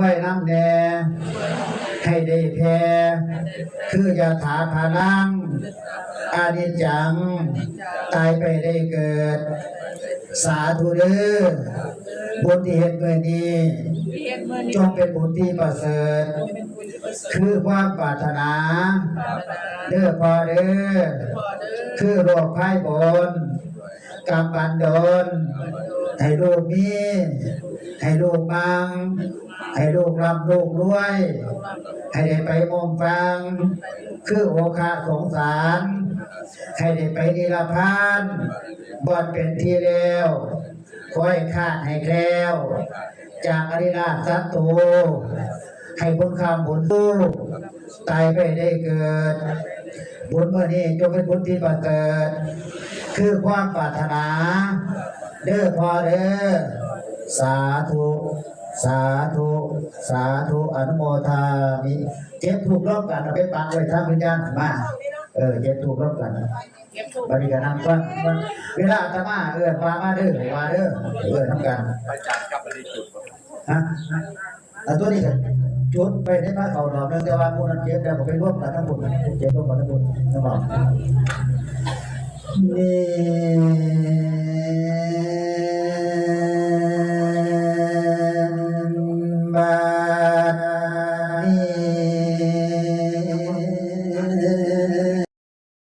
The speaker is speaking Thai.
ไว้น้ำแน่ให้ได้แพ้คือยาถาพานังอานิจจังตายไปได้เกิดสาธุเด้อบุญที่เห็นเมื่อนี้จงเป็นบุญที่ประเสริฐคือความปรารถนาเด้อพอเด้อคือโรคภัยบนกรรมบันดลให้ลูกมีให้ลูกบังให้ลูกรับลูกรวยให้ได้ไปอมฟังคือโอคาสงสารให้ได้ไปนิรพานบอดเป็นที่แล้วคอยขาดให้แคล้วจากอริราชสัตตูให้บุญคำบุญสู้ตายไปได้เกิดบุญเมื่อนี้จงเป็นบุญที่ประเสริฐคือความปรารถนาเด้อพอเด้อสาธุสาธุสาธุอนุโมทามิเจ็บถูกรอบกันเอาไปปักไว้ทางวิญญาณมาเจ็บถูกรอบกันบริการนำฟังเวลาอาตมาปามาเด้อว่าเด้อทำกันอาจารย์กับปฏิจุดฮะตัวนี้จุดไปในพระเขาดอกเนื่องจากว่าผู้นั้นเจ็บแต่ผมไปร่วมกันทั้งหมดเจ็บร่วมกันทั้งหมดนะบอกนี่